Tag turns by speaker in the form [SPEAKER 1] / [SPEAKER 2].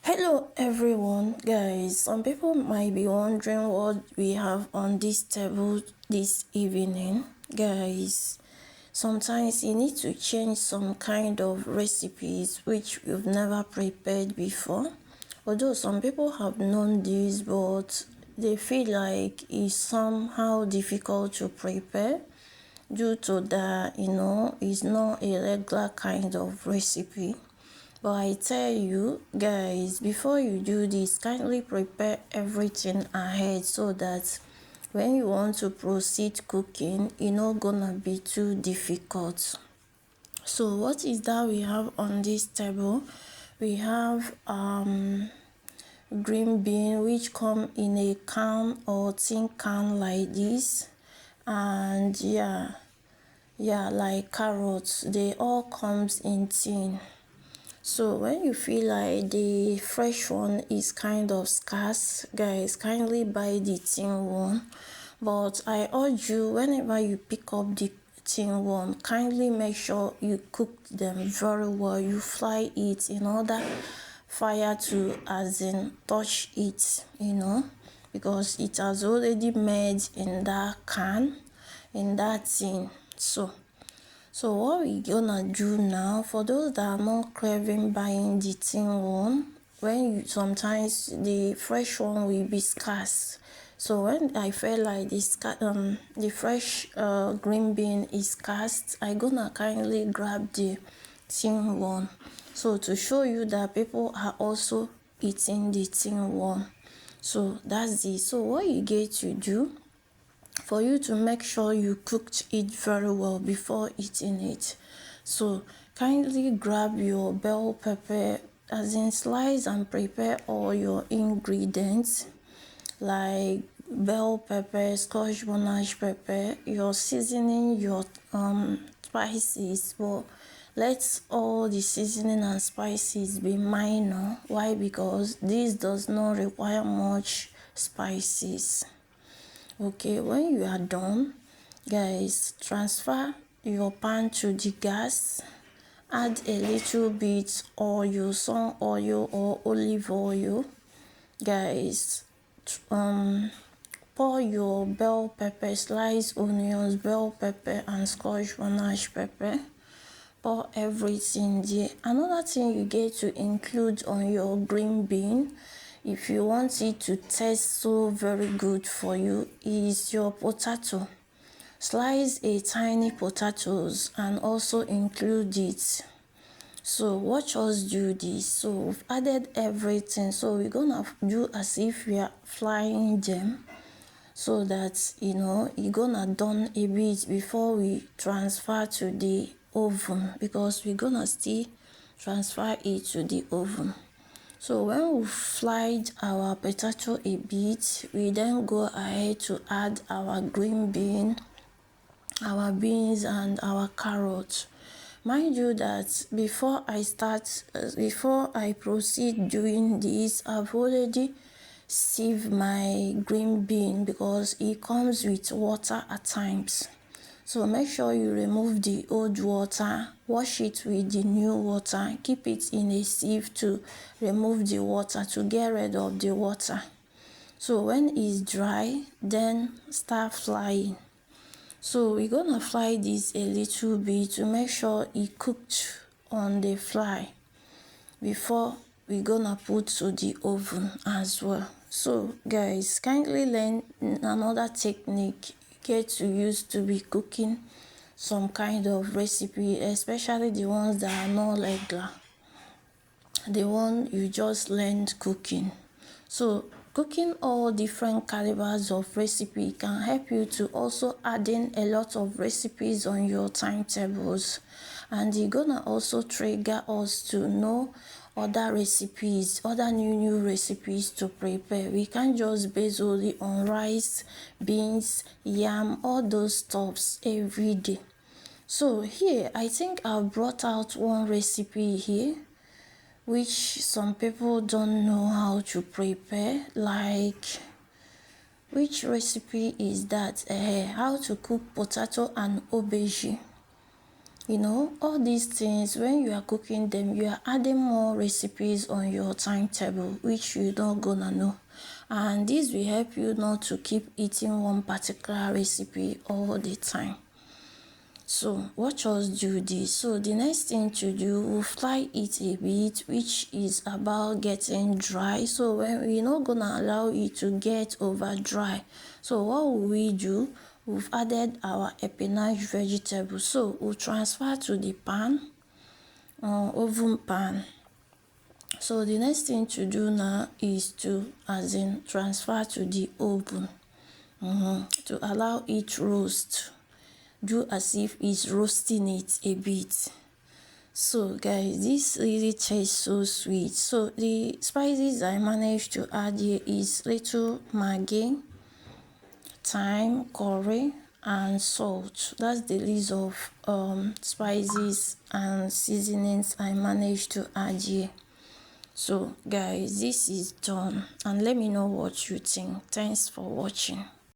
[SPEAKER 1] Hello everyone, guys. Some people might be wondering what we have on this table this evening. Guys, sometimes you need to change some kind of recipes which you've never prepared before. Although some people have known this, but they feel like it's somehow difficult to prepare due to that, it's not a regular kind of recipe. But I tell you guys, before you do this, kindly prepare everything ahead so that when you want to proceed cooking, it's not gonna be too difficult. So what is that we have on this table? We have green bean, which come in a can or tin can like this, and like carrots, they all comes in tin. So when you feel like the fresh one is kind of scarce, guys, kindly buy the tin one. But I urge you, whenever you pick up the tin one, kindly make sure you cook them very well. You fry it in order fire to touch it, because it has already made in that can, in that tin. So what we gonna do now, for those that are not craving buying the tin one, sometimes the fresh one will be scarce. So when I feel like the fresh green bean is scarce, I gonna kindly grab the tin one. So to show you that people are also eating the tin one. So that's it. So what you get to do, for you to make sure you cooked it very well before eating it. So kindly grab your bell pepper, slice and prepare all your ingredients like bell pepper, scotch bonnet pepper, your seasoning, your spices. But let all the seasoning and spices be minor. Why? Because this does not require much spices. Okay, when you are done, guys, transfer your pan to the gas. Add a little bit oil, sun oil or olive oil. Guys, pour your bell pepper, sliced onions, bell pepper and scotch bonnet pepper. Pour everything there. Another thing you get to include on your green bean, if you want it to taste so very good for you, is your potato. Slice a tiny potatoes and also include it. So watch us do this. So we've added everything, so we're gonna do as if we are frying them, so that you're gonna done a bit before we transfer to the oven, because we're gonna still transfer it to the oven. So when we fried our potato a bit, we then go ahead to add our green bean, our beans and our carrots. Mind you that before I proceed doing this, I've already sieve my green bean because it comes with water at times. So make sure you remove the old water, wash it with the new water, keep it in a sieve to remove the water, to get rid of the water. So when it's dry, then start frying. So we're gonna fry this a little bit to make sure it cooked on the fry before we're gonna put to the oven as well. So guys, kindly learn another technique get to use to be cooking some kind of recipe, especially the ones that are not regular, the one you just learned cooking. So cooking all different calibers of recipe can help you to also add in a lot of recipes on your timetables, and it's gonna also trigger us to know other recipes, other new recipes to prepare. We can't just base only on rice, beans, yam, all those stuffs every day. So here I think I've brought out one recipe here which some people don't know how to prepare. Like, which recipe is that? How to cook potato and aubergine. You know, all these things, when you are cooking them, you are adding more recipes on your timetable, which you don't gonna know. And this will help you not to keep eating one particular recipe all the time. So watch us do this. So the next thing to do, we'll fry it a bit, which is about getting dry. So we're not gonna allow it to get over dry. So what will we do? We've added our epinage vegetable. So we'll transfer to the pan, oven pan. So the next thing to do now is to transfer to the oven, to allow it roast. Do as if it's roasting it a bit. So guys, this really tastes so sweet. So the spices I managed to add here is little maggi, thyme, curry, and salt. That's the list of spices and seasonings I managed to add here. So guys, this is done, and let me know what you think. Thanks for watching.